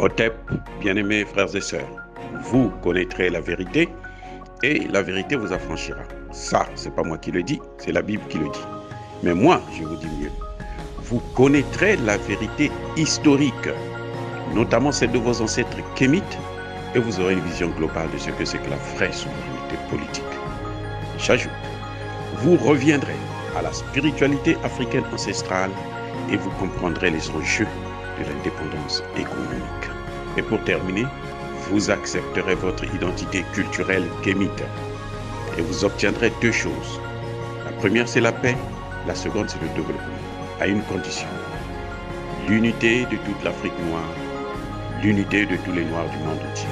Otep, bien-aimés frères et sœurs, vous connaîtrez la vérité et la vérité vous affranchira. Ça, c'est pas moi qui le dis, c'est la Bible qui le dit. Mais moi, je vous dis mieux. Vous connaîtrez la vérité historique, notamment celle de vos ancêtres kémites, et vous aurez une vision globale de ce que c'est que la vraie souveraineté politique. J'ajoute, vous reviendrez à la spiritualité africaine ancestrale et vous comprendrez les enjeux de l'indépendance économique. Et pour terminer, vous accepterez votre identité culturelle kémite et vous obtiendrez deux choses. La première, c'est la paix. La seconde, c'est le développement, à une condition. L'unité de toute l'Afrique noire, l'unité de tous les Noirs du monde entier.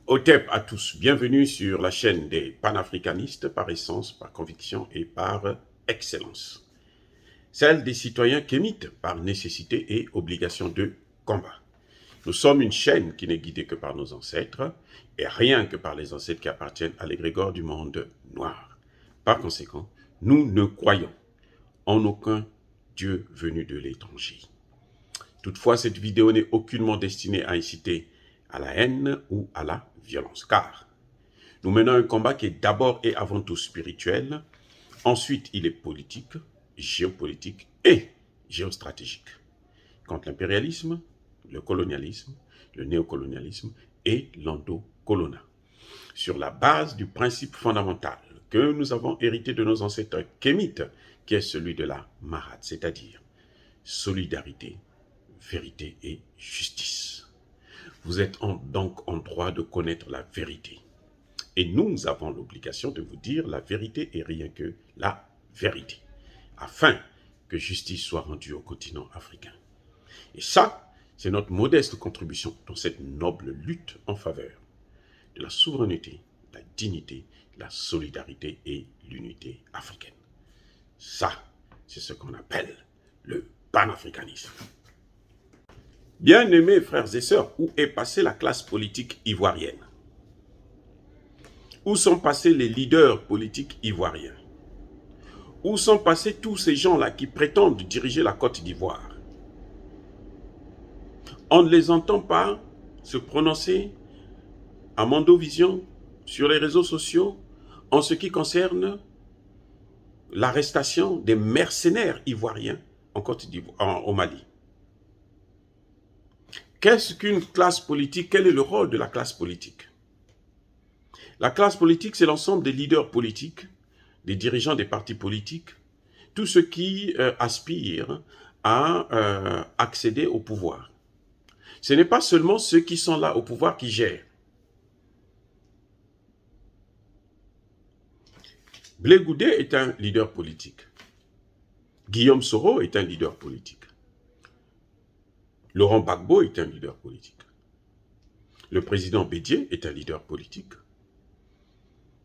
Otep à tous, bienvenue sur la chaîne des panafricanistes par essence, par conviction et par excellence. Celle des citoyens kémites par nécessité et obligation de combat. Nous sommes une chaîne qui n'est guidée que par nos ancêtres et rien que par les ancêtres qui appartiennent à l'égrégore du monde noir. Par conséquent, nous ne croyons en aucun Dieu venu de l'étranger. Toutefois, cette vidéo n'est aucunement destinée à inciter à la haine ou à la violence, car nous menons un combat qui est d'abord et avant tout spirituel, ensuite il est politique, géopolitique et géostratégique, contre l'impérialisme, le colonialisme, le néocolonialisme et l'endocolona, sur la base du principe fondamental que nous avons hérité de nos ancêtres kémites, qui est celui de la Marat, c'est-à-dire solidarité, vérité et justice. Vous êtes donc en droit de connaître la vérité. Et nous avons l'obligation de vous dire la vérité et rien que la vérité, afin que justice soit rendue au continent africain. Et ça, c'est notre modeste contribution dans cette noble lutte en faveur de la souveraineté, la dignité, la solidarité et l'unité africaine. Ça, c'est ce qu'on appelle le panafricanisme. Bien-aimés frères et sœurs, où est passée la classe politique ivoirienne? Où sont passés les leaders politiques ivoiriens? Où sont passés tous ces gens-là qui prétendent diriger la Côte d'Ivoire? On ne les entend pas se prononcer à Mondovision, sur les réseaux sociaux, en ce qui concerne l'arrestation des mercenaires ivoiriens en Côte d'Ivoire, au Mali. Qu'est-ce qu'une classe politique? Quel est le rôle de la classe politique? La classe politique, c'est l'ensemble des leaders politiques, des dirigeants des partis politiques, tous ceux qui aspirent à accéder au pouvoir. Ce n'est pas seulement ceux qui sont là au pouvoir qui gèrent. Blé Goudé est un leader politique. Guillaume Soro est un leader politique. Laurent Gbagbo est un leader politique. Le président Bédié est un leader politique.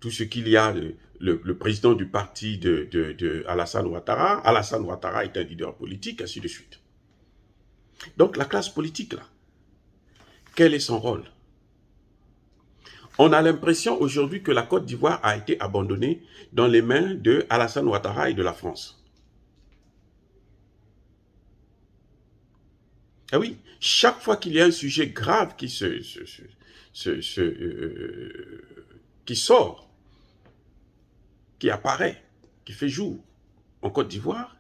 Tout ce qu'il y a, le président du parti de Alassane Ouattara est un leader politique, ainsi de suite. Donc la classe politique, là, quel est son rôle? On a l'impression aujourd'hui que la Côte d'Ivoire a été abandonnée dans les mains de Alassane Ouattara et de la France. Ah oui, chaque fois qu'il y a un sujet grave qui sort, qui apparaît, qui fait jour en Côte d'Ivoire,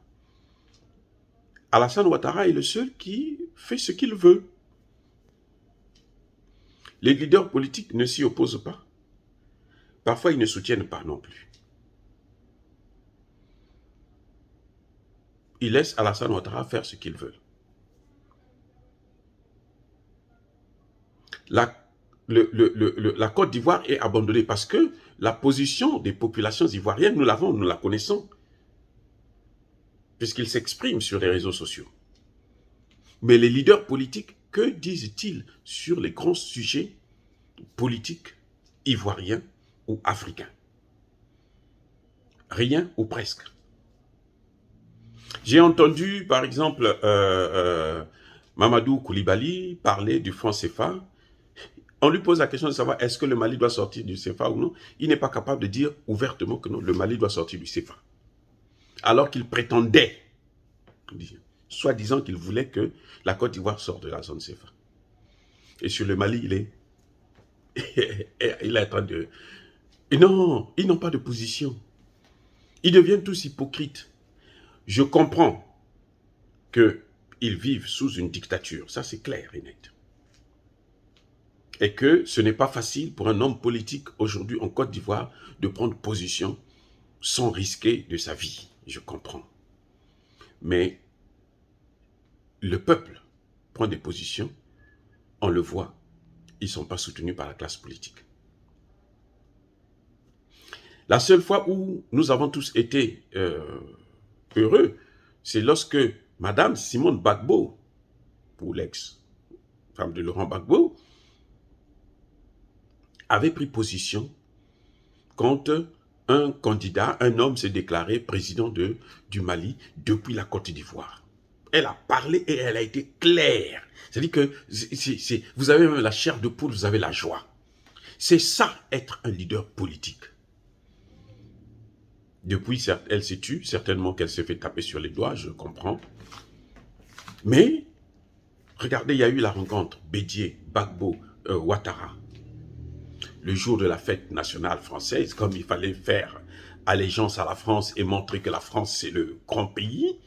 Alassane Ouattara est le seul qui fait ce qu'il veut. Les leaders politiques ne s'y opposent pas. Parfois, ils ne soutiennent pas non plus. Ils laissent Alassane Ouattara faire ce qu'il veut. La Côte d'Ivoire est abandonnée parce que la position des populations ivoiriennes, nous la connaissons, puisqu'ils s'expriment sur les réseaux sociaux. Mais les leaders politiques, que disent-ils sur les grands sujets politiques ivoiriens ou africains? Rien ou presque. J'ai entendu, par exemple, Mamadou Koulibaly parler du franc CFA. On lui pose la question de savoir est-ce que le Mali doit sortir du CFA ou non. Il n'est pas capable de dire ouvertement que non, le Mali doit sortir du CFA. Alors qu'il prétendait, soi-disant qu'il voulait que la Côte d'Ivoire sorte de la zone CFA. Et sur le Mali, il est en train de... Et non, ils n'ont pas de position. Ils deviennent tous hypocrites. Je comprends qu'ils vivent sous une dictature, ça c'est clair et net. Et que ce n'est pas facile pour un homme politique aujourd'hui en Côte d'Ivoire de prendre position sans risquer de sa vie. Je comprends. Mais le peuple prend des positions, on le voit, ils ne sont pas soutenus par la classe politique. La seule fois où nous avons tous été heureux, c'est lorsque Madame Simone Gbagbo, ou l'ex-femme de Laurent Gbagbo, avait pris position quand un candidat, un homme s'est déclaré président du Mali depuis la Côte d'Ivoire. Elle a parlé et elle a été claire. C'est-à-dire que vous avez même la chair de poule, vous avez la joie. C'est ça, être un leader politique. Depuis, elle s'est tue, certainement qu'elle s'est fait taper sur les doigts, je comprends. Mais, regardez, il y a eu la rencontre Bédié, Gbagbo, Ouattara. Le jour de la fête nationale française, comme il fallait faire allégeance à la France et montrer que la France c'est le grand pays,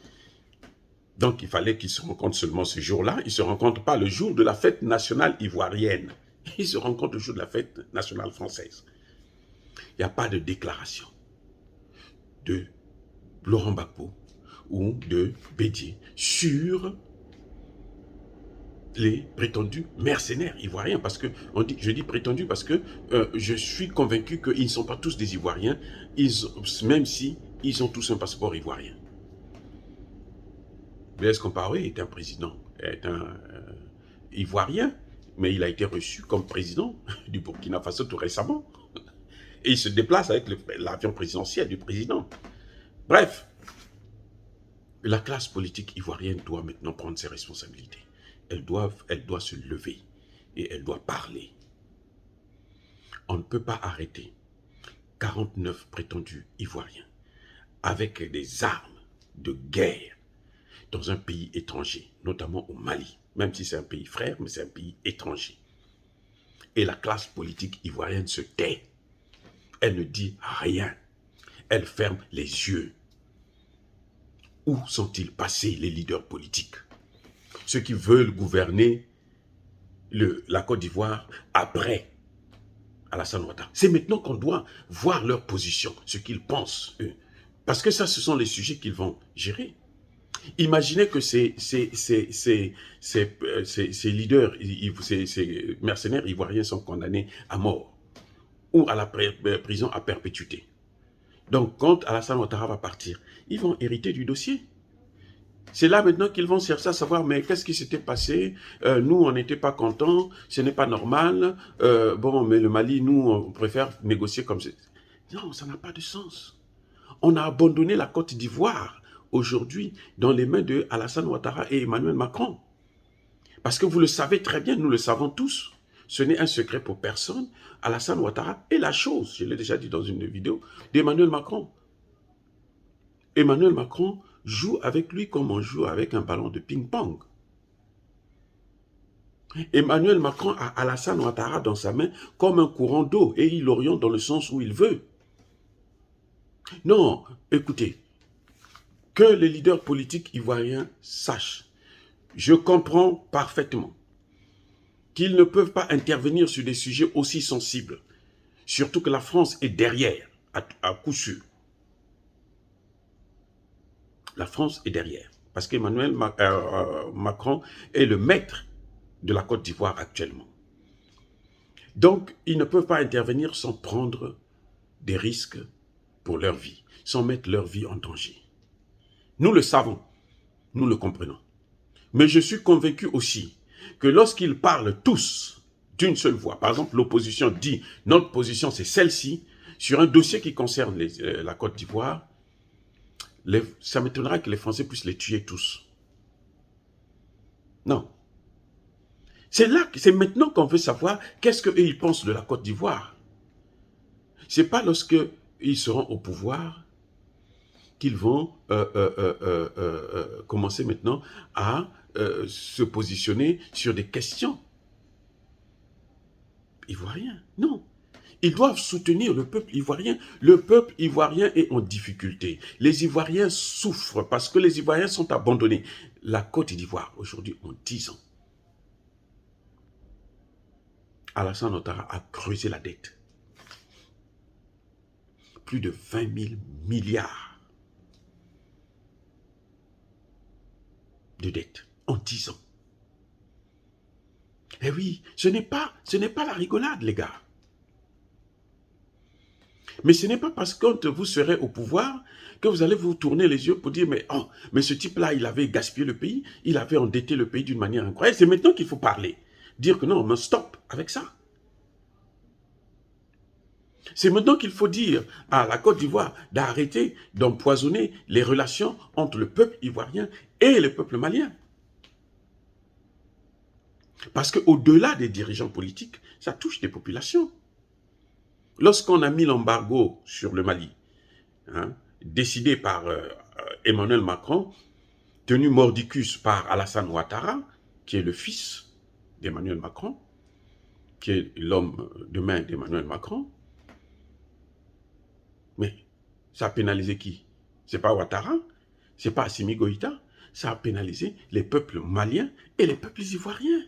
donc il fallait qu'ils se rencontrent seulement ce jour-là. Ils ne se rencontrent pas le jour de la fête nationale ivoirienne. Ils se rencontrent le jour de la fête nationale française. Il n'y a pas de déclaration de Laurent Gbagbo ou de Bédié sur les prétendus mercenaires ivoiriens, parce que je dis prétendus parce que je suis convaincu qu'ils ne sont pas tous des Ivoiriens, même si ils ont tous un passeport ivoirien. Blaise Compaoré est un président, est un Ivoirien, mais il a été reçu comme président du Burkina Faso tout récemment. Et il se déplace avec l'avion présidentiel du président. Bref, la classe politique ivoirienne doit maintenant prendre ses responsabilités. Elle doit se lever et elle doit parler. On ne peut pas arrêter 49 prétendus ivoiriens avec des armes de guerre dans un pays étranger, notamment au Mali, même si c'est un pays frère, mais c'est un pays étranger. Et la classe politique ivoirienne se tait. Elle ne dit rien. Elle ferme les yeux. Où sont-ils passés, les leaders politiques? Ceux qui veulent gouverner la Côte d'Ivoire après Alassane Ouattara. C'est maintenant qu'on doit voir leur position, ce qu'ils pensent, eux. Parce que ça, ce sont les sujets qu'ils vont gérer. Imaginez que ces leaders, ces mercenaires ivoiriens sont condamnés à mort ou à la prison à perpétuité. Donc, quand Alassane Ouattara va partir, ils vont hériter du dossier. C'est là maintenant qu'ils vont chercher à savoir, mais qu'est-ce qui s'était passé? Nous, on n'était pas contents, ce n'est pas normal. Bon, mais le Mali, nous, on préfère négocier comme ça. Non, ça n'a pas de sens. On a abandonné la Côte d'Ivoire aujourd'hui dans les mains de Alassane Ouattara et Emmanuel Macron. Parce que vous le savez très bien, nous le savons tous. Ce n'est un secret pour personne. Alassane Ouattara est la chose, je l'ai déjà dit dans une vidéo, d'Emmanuel Macron. Emmanuel Macron joue avec lui comme on joue avec un ballon de ping-pong. Emmanuel Macron a Alassane Ouattara dans sa main comme un courant d'eau et il l'oriente dans le sens où il veut. Non, écoutez, que les leaders politiques ivoiriens sachent, je comprends parfaitement qu'ils ne peuvent pas intervenir sur des sujets aussi sensibles, surtout que la France est derrière, à coup sûr. La France est derrière, parce qu'Emmanuel Macron est le maître de la Côte d'Ivoire actuellement. Donc, ils ne peuvent pas intervenir sans prendre des risques pour leur vie, sans mettre leur vie en danger. Nous le savons, nous le comprenons. Mais je suis convaincu aussi que lorsqu'ils parlent tous d'une seule voix, par exemple l'opposition dit « notre position c'est celle-ci », sur un dossier qui concerne la Côte d'Ivoire, ça m'étonnera que les Français puissent les tuer tous. Non. C'est maintenant qu'on veut savoir qu'est-ce qu'eux ils pensent de la Côte d'Ivoire. C'est pas lorsque ils seront au pouvoir qu'ils vont commencer maintenant à se positionner sur des questions ivoiriennes. Non. Ils doivent soutenir le peuple ivoirien. Le peuple ivoirien est en difficulté. Les Ivoiriens souffrent parce que les Ivoiriens sont abandonnés. La Côte d'Ivoire, aujourd'hui, en 10 ans, Alassane Ouattara a creusé la dette. Plus de 20 000 milliards de dettes en 10 ans. Eh oui, ce n'est pas la rigolade, les gars. Mais ce n'est pas parce que quand vous serez au pouvoir que vous allez vous tourner les yeux pour dire mais ce type-là, il avait gaspillé le pays, il avait endetté le pays d'une manière incroyable. C'est maintenant qu'il faut parler. Dire que non, mais stop avec ça. C'est maintenant qu'il faut dire à la Côte d'Ivoire d'arrêter d'empoisonner les relations entre le peuple ivoirien et le peuple malien. Parce qu'au-delà des dirigeants politiques, ça touche des populations. Lorsqu'on a mis l'embargo sur le Mali, décidé par Emmanuel Macron, tenu mordicus par Alassane Ouattara, qui est le fils d'Emmanuel Macron, qui est l'homme de main d'Emmanuel Macron, mais ça a pénalisé qui? C'est pas Ouattara, c'est pas Assimi Goïta, ça a pénalisé les peuples maliens et les peuples ivoiriens.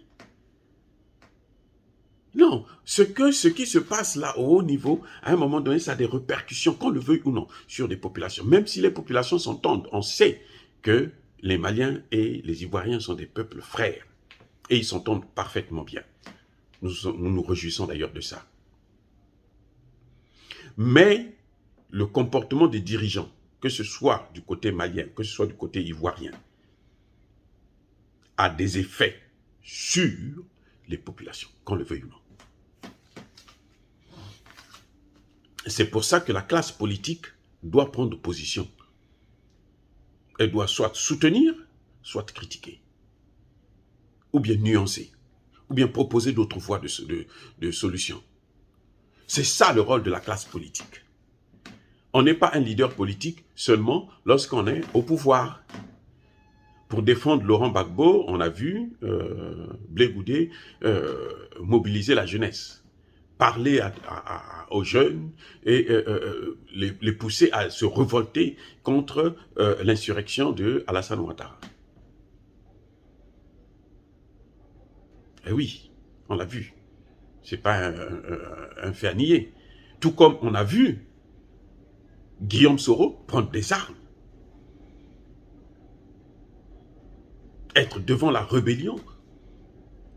Non, ce qui se passe là au haut niveau, à un moment donné, ça a des répercussions, qu'on le veuille ou non, sur des populations. Même si les populations s'entendent, on sait que les Maliens et les Ivoiriens sont des peuples frères. Et ils s'entendent parfaitement bien. Nous nous réjouissons d'ailleurs de ça. Mais le comportement des dirigeants, que ce soit du côté malien, que ce soit du côté ivoirien, a des effets sur les populations, qu'on le veuille ou non. C'est pour ça que la classe politique doit prendre position. Elle doit soit soutenir, soit critiquer, ou bien nuancer, ou bien proposer d'autres voies de solutions. C'est ça le rôle de la classe politique. On n'est pas un leader politique seulement lorsqu'on est au pouvoir. Pour défendre Laurent Gbagbo, on a vu Blé Goudé mobiliser la jeunesse, parler aux jeunes et les pousser à se révolter contre l'insurrection de Alassane Ouattara. Eh oui, on l'a vu. Ce n'est pas un fait à nier. Tout comme on a vu Guillaume Soro prendre des armes, être devant la rébellion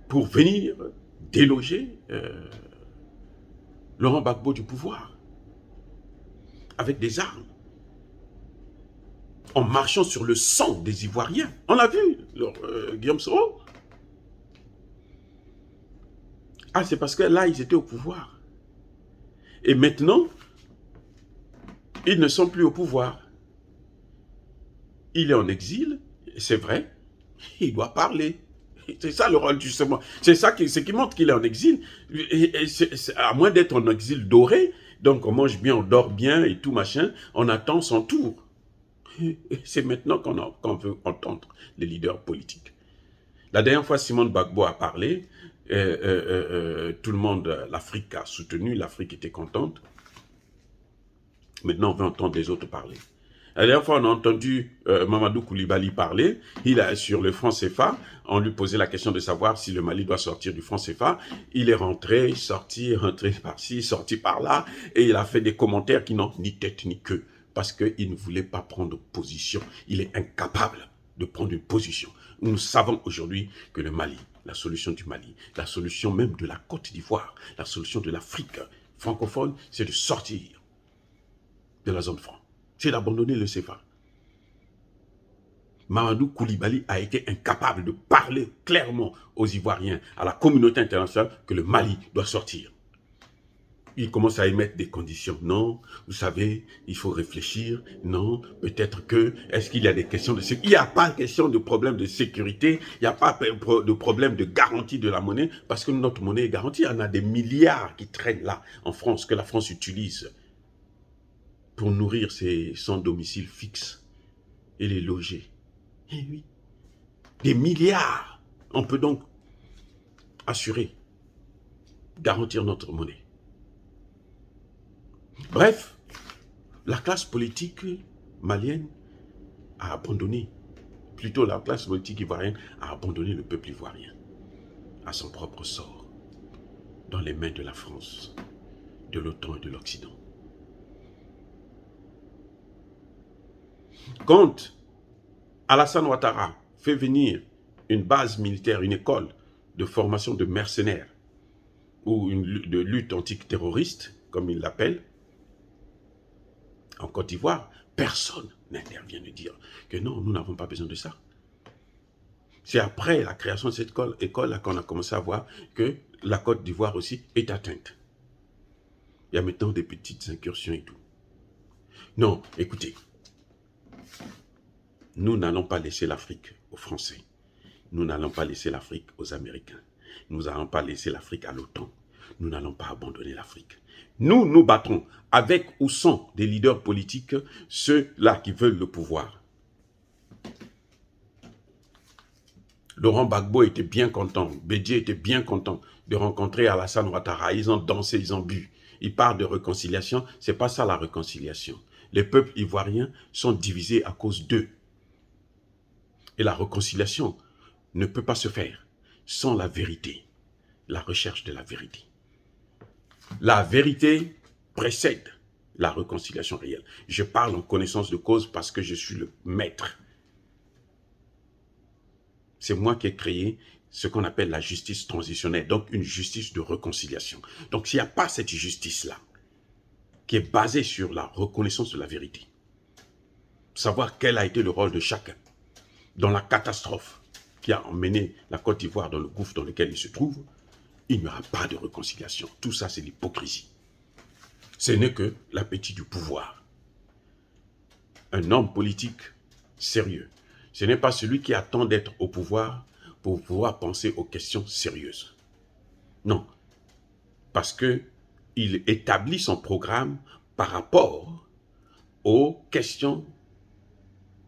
pour venir déloger Laurent Gbagbo du pouvoir, avec des armes, en marchant sur le sang des Ivoiriens. On l'a vu, Guillaume Soro. Ah, c'est parce que là, ils étaient au pouvoir. Et maintenant, ils ne sont plus au pouvoir. Il est en exil, c'est vrai, il doit parler. C'est ça le rôle justement. C'est ça qui montre qu'il est en exil. À moins d'être en exil doré, donc on mange bien, on dort bien et tout machin, on attend son tour. C'est maintenant qu'on veut entendre les leaders politiques. La dernière fois, Simone Gbagbo a parlé, tout le monde, l'Afrique a soutenu, l'Afrique était contente. Maintenant, on veut entendre les autres parler. La dernière fois, on a entendu Mamadou Koulibaly parler, sur le franc CFA, on lui posait la question de savoir si le Mali doit sortir du franc CFA. Il est rentré, sorti, rentré par-ci, sorti par-là, et il a fait des commentaires qui n'ont ni tête ni queue, parce qu'il ne voulait pas prendre position. Il est incapable de prendre une position. Nous savons aujourd'hui que le Mali, la solution du Mali, la solution même de la Côte d'Ivoire, la solution de l'Afrique francophone, c'est de sortir de la zone franc. C'est d'abandonner le CFA. Mamadou Koulibaly a été incapable de parler clairement aux Ivoiriens, à la communauté internationale, que le Mali doit sortir. il commence à émettre des conditions. Non, vous savez, il faut réfléchir. Non, peut-être que, est-ce qu'il y a des questions de sécurité? Il n'y a pas de question de problème de sécurité, il n'y a pas de problème de garantie de la monnaie, parce que notre monnaie est garantie. On a des milliards qui traînent là, en France, que la France utilise pour nourrir son domicile fixe et les loger. Eh oui, des milliards. On peut donc assurer, garantir notre monnaie. Bref, la classe politique malienne a abandonné, plutôt la classe politique ivoirienne a abandonné le peuple ivoirien à son propre sort, dans les mains de la France, de l'OTAN et de l'Occident. Quand Alassane Ouattara fait venir une base militaire, une école de formation de mercenaires, ou de lutte antiterroriste, comme il l'appelle, en Côte d'Ivoire, personne n'intervient de dire que non, nous n'avons pas besoin de ça. C'est après la création de cette école qu'on a commencé à voir que la Côte d'Ivoire aussi est atteinte. Il y a maintenant des petites incursions et tout. Non, écoutez, nous n'allons pas laisser l'Afrique aux Français. Nous n'allons pas laisser l'Afrique aux Américains. Nous n'allons pas laisser l'Afrique à l'OTAN. Nous n'allons pas abandonner l'Afrique. Nous nous battrons avec ou sans des leaders politiques, ceux-là qui veulent le pouvoir. Laurent Gbagbo était bien content, Bédié était bien content de rencontrer Alassane Ouattara. Ils ont dansé, ils ont bu. Ils parlent de réconciliation, c'est pas ça la réconciliation. Les peuples ivoiriens sont divisés à cause d'eux. Et la réconciliation ne peut pas se faire sans la vérité, la recherche de la vérité. La vérité précède la réconciliation réelle. Je parle en connaissance de cause parce que je suis le maître. C'est moi qui ai créé ce qu'on appelle la justice transitionnelle, donc une justice de réconciliation. Donc s'il n'y a pas cette justice-là, qui est basée sur la reconnaissance de la vérité, savoir quel a été le rôle de chacun dans la catastrophe qui a emmené la Côte d'Ivoire dans le gouffre dans lequel il se trouve, il n'y aura pas de réconciliation. Tout ça, c'est l'hypocrisie. Ce n'est que l'appétit du pouvoir. Un homme politique sérieux, ce n'est pas celui qui attend d'être au pouvoir pour pouvoir penser aux questions sérieuses. Non, parce qu'il établit son programme par rapport aux questions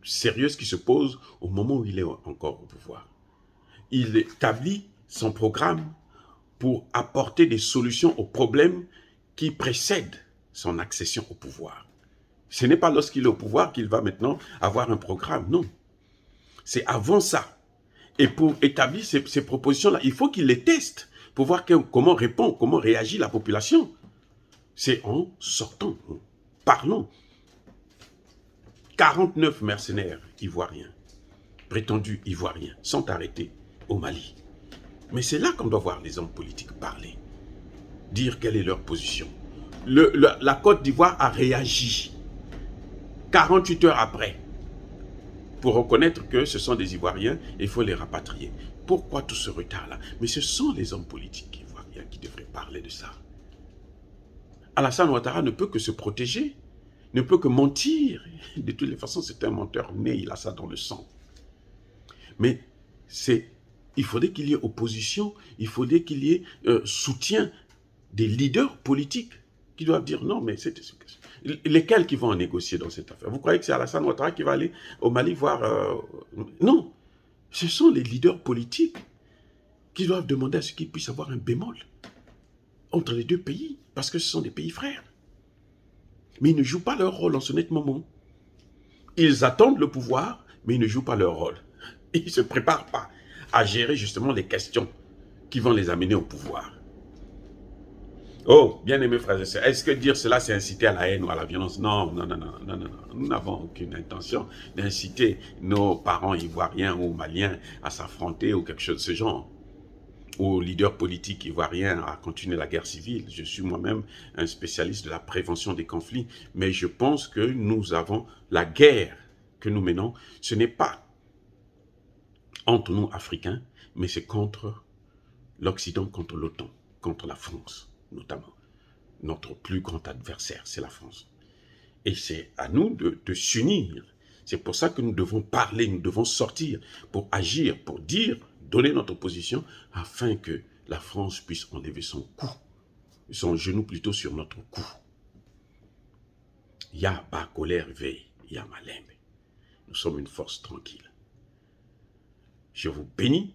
sérieuses qui se posent au moment où il est encore au pouvoir. Il établit son programme pour apporter des solutions aux problèmes qui précèdent son accession au pouvoir. Ce n'est pas lorsqu'il est au pouvoir qu'il va maintenant avoir un programme, non. C'est avant ça. Et pour établir ces propositions-là, il faut qu'il les teste pour voir comment répond, comment réagit la population. C'est en sortant, en parlant. 49 mercenaires ivoiriens, prétendus ivoiriens, sont arrêtés au Mali. Mais c'est là qu'on doit voir les hommes politiques parler, dire quelle est leur position. La Côte d'Ivoire a réagi 48 heures après pour reconnaître que ce sont des Ivoiriens et il faut les rapatrier. Pourquoi tout ce retard-là? Mais ce sont les hommes politiques ivoiriens qui devraient parler de ça. Alassane Ouattara ne peut que se protéger, ne peut que mentir. De toutes les façons, c'est un menteur né, il a ça dans le sang. Mais il faudrait qu'il y ait opposition, il faudrait qu'il y ait soutien des leaders politiques qui doivent dire non, mais c'est lesquels qui vont en négocier dans cette affaire? Vous croyez que c'est Alassane Ouattara qui va aller au Mali voir non, ce sont les leaders politiques qui doivent demander à ce qu'ils puissent avoir un bémol entre les deux pays, parce que ce sont des pays frères. Mais ils ne jouent pas leur rôle en ce net moment. Ils attendent le pouvoir, mais ils ne jouent pas leur rôle. Ils ne se préparent pas à gérer justement les questions qui vont les amener au pouvoir. Oh, bien-aimés frères et sœurs, est-ce que dire cela, c'est inciter à la haine ou à la violence? Non, non, non, non, non, non, non. Nous n'avons aucune intention d'inciter nos parents ivoiriens ou maliens à s'affronter ou quelque chose de ce genre. Aux leaders politiques ivoiriens à continuer la guerre civile. Je suis moi-même un spécialiste de la prévention des conflits, mais je pense que nous avons la guerre que nous menons, ce n'est pas entre nous Africains, mais c'est contre l'Occident, contre l'OTAN, contre la France notamment. notre plus grand adversaire, c'est la France. Et c'est à nous de s'unir. C'est pour ça que nous devons parler, nous devons sortir pour agir, pour dire, donner notre position, afin que la France puisse enlever son cou, son genou plutôt sur notre cou. Ya ba colère veille, ya malembe. Nous sommes une force tranquille. Je vous bénis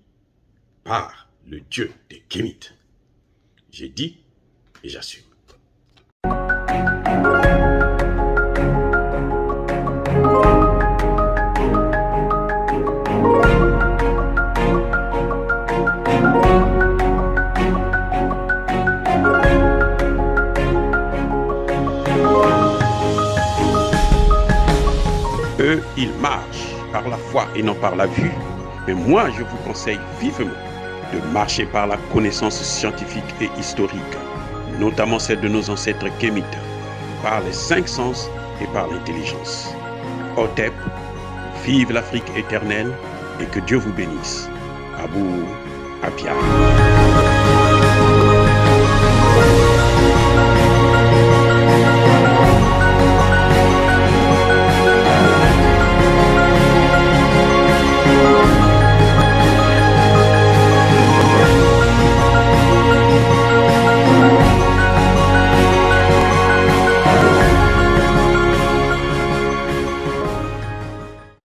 par le Dieu des Kémites. J'ai dit et j'assume. Eux, ils marchent par la foi et non par la vue. Mais moi, je vous conseille vivement de marcher par la connaissance scientifique et historique, notamment celle de nos ancêtres kémites, par les 5 sens et par l'intelligence. Otep, vive l'Afrique éternelle et que Dieu vous bénisse. Abou Apia.